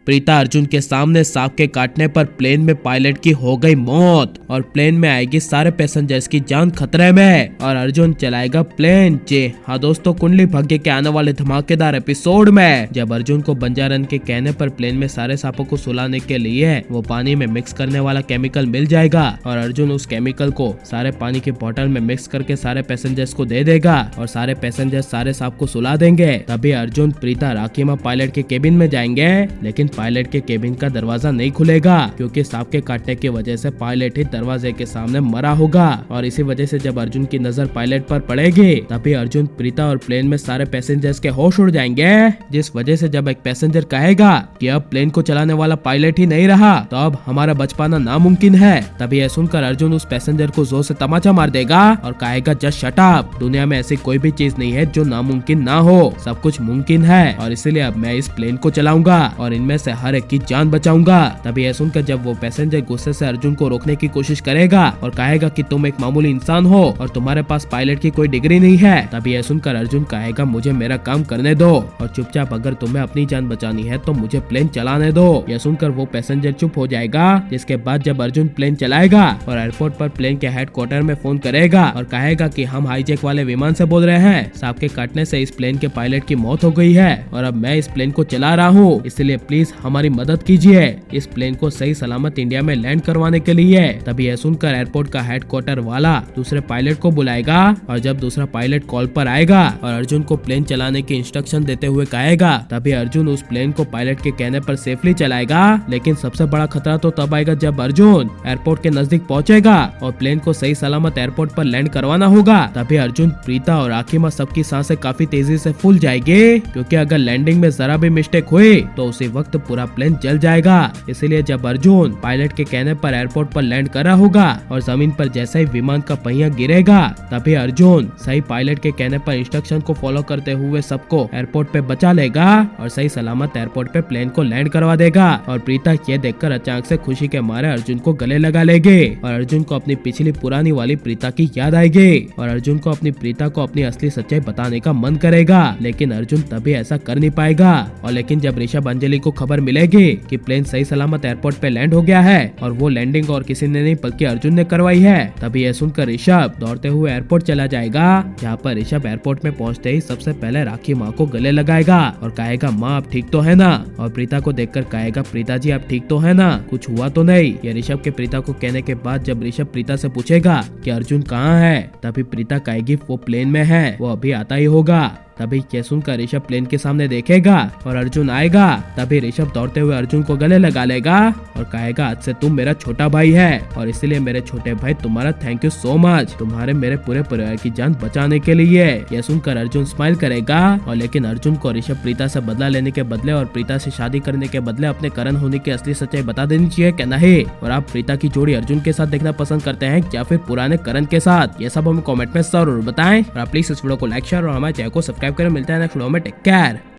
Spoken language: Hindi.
प्रीता अर्जुन के सामने सांप के काटने पर प्लेन में पायलट की हो गई मौत और प्लेन में आएगी सारे पैसेंजर्स की जान खतरे में और अर्जुन चलाएगा प्लेन। जी हाँ दोस्तों, कुंडली भाग्य के आने वाले धमाकेदार एपिसोड में जब अर्जुन को बंजारन के कहने पर प्लेन में सारे सांपों को सुलाने के लिए वो पानी में मिक्स करने वाला केमिकल मिल जाएगा और अर्जुन उस केमिकल को सारे पानी की बोतल में मिक्स करके सारे पैसेंजर्स को दे देगा और सारे पैसेंजर्स सारे सांप को सुला देंगे। तभी अर्जुन, प्रीता, राखीमा पायलट के केबिन में जाएंगे, लेकिन पायलट के केबिन का दरवाजा नहीं खुलेगा क्योंकि सांप के काटने की वजह से पायलट ही दरवाजे के सामने मरा होगा और इसी वजह से जब अर्जुन की नजर पायलट पर पड़ेगी तभी अर्जुन, प्रीता और प्लेन में सारे पैसेंजर्स के होश उड़ जाएंगे, जिस वजह से जब एक पैसेंजर कहेगा कि अब प्लेन को चलाने वाला पायलट ही नहीं रहा तो अब हमारा बच पाना नामुमकिन है। तभी यह सुनकर अर्जुन उस पैसेंजर को जोर से तमाचा मार देगा और कहेगा, जस्ट शट अप, दुनिया में ऐसी कोई भी चीज नहीं है जो नामुमकिन ना हो, सब कुछ मुमकिन है और इसीलिए अब मैं इस प्लेन को चलाऊंगा और इनमें से हर एक की जान बचाऊंगा। तभी यह सुनकर जब वो पैसेंजर गुस्से से अर्जुन को रोकने की कोशिश करेगा और कहेगा कि तुम एक मामूली इंसान हो और तुम्हारे पास पायलट की कोई डिग्री नहीं है, तभी यह सुनकर अर्जुन कहेगा, मुझे मेरा काम करने दो और चुपचाप अगर तुम्हें अपनी जान बचानी है तो मुझे प्लेन चलाने दो। यह सुनकर वो पैसेंजर चुप हो जाएगा, जिसके बाद जब अर्जुन प्लेन चलाएगा और एयरपोर्ट पर प्लेन के हेडक्वार्टर में फोन करेगा और कहेगा कि हम हाईजैक वाले विमान से बोल रहे हैं, सांप के काटने से इस प्लेन के पायलट की मौत हो गई है और अब मैं इस प्लेन को चला रहा हूँ, इसलिए प्लीज हमारी मदद कीजिए इस प्लेन को सही सलामत इंडिया में लैंड करवाने के लिए। तभी यह सुनकर एयरपोर्ट का हेडक्वार्टर वाला दूसरे पायलट को बुलाएगा और जब दूसरा पायलट कॉल पर आएगा और अर्जुन को प्लेन चलाने की इंस्ट्रक्शन देते हुए कहेगा, तभी अर्जुन उस प्लेन को पायलट के कहने पर सेफली चलाएगा। लेकिन सबसे बड़ा खतरा तो तब आएगा जब अर्जुन एयरपोर्ट के नजदीक पहुंचेगा और प्लेन को सही सलामत एयरपोर्ट पर लैंड करवाना होगा। तभी अर्जुन, प्रीता और राखीमा सबकी सांसें काफी तेजी से फूल जाएगी क्योंकि अगर लैंडिंग में जरा भी मिस्टेक हुई तो उसी वक्त पूरा प्लेन जल जाएगा। इसीलिए जब अर्जुन पायलट के कहने पर एयरपोर्ट पर लैंड कर रहा होगा और जमीन पर जैसे ही विमान का पहिया गिरेगा तभी अर्जुन सही पायलट के कहने पर इंस्ट्रक्शन को फॉलो करते हुए सबको एयरपोर्ट पे बचा लेगा और सही सलामत एयरपोर्ट पे प्लेन को लैंड करवा देगा। और प्रीता ये देखकर अचानक से खुशी के मारे अर्जुन को गले लगा लेगी और अर्जुन को अपनी पिछली पुरानी वाली प्रीता की याद आएगी और अर्जुन को अपनी प्रीता को अपनी असली सच्चाई बताने का मन करेगा, लेकिन अर्जुन तभी ऐसा कर नहीं पाएगा। और लेकिन जब ऋषभ अंजलि को खबर मिलेगी कि प्लेन सही सलामत एयरपोर्ट पे लैंड हो गया है और वो लैंडिंग और किसी ने नहीं बल्कि अर्जुन ने करवाई है, तभी यह सुनकर ऋषभ दौड़ते हुए एयरपोर्ट चला जाएगा, जहाँ पर ऋषभ एयरपोर्ट में पहुँचते ही सबसे पहले राखी माँ को गले लगाएगा और कहेगा, माँ आप ठीक तो है ना? और प्रीता को देखकर कहेगा, प्रीता जी आप ठीक तो है ना, कुछ हुआ तो नहीं? ये ऋषभ के प्रीता को कहने के बाद जब ऋषभ प्रीता से पूछेगा कि अर्जुन कहाँ है, तभी प्रीता कहेगी वो प्लेन में है, वो अभी आता ही होगा। तभी ये सुनकर ऋषभ प्लेन के सामने देखेगा और अर्जुन आएगा। तभी ऋषभ दौड़ते हुए अर्जुन को गले लगा लेगा और कहेगा, आज से तुम मेरा छोटा भाई है और इसलिए मेरे छोटे भाई तुम्हारा थैंक यू सो मच, तुम्हारे मेरे पूरे परिवार की जान बचाने के लिए। यह सुनकर अर्जुन स्माइल करेगा और लेकिन अर्जुन को ऋषभ प्रीता से बदला लेने के बदले और प्रीता से शादी करने के बदले अपने करण होने की असली सच्चाई बता देनी चाहिए क्या नहीं? और आप प्रीता की जोड़ी अर्जुन के साथ देखना पसंद करते हैं या फिर पुराने करण के साथ? ये सब हमें कॉमेंट में जरूर बताएं और आप प्लीज इस वीडियो को लाइक शेयर और हमारे चैनल को सब्सक्राइब करें। मिलता है नेक्स्ट वीडियो में, टेक केयर।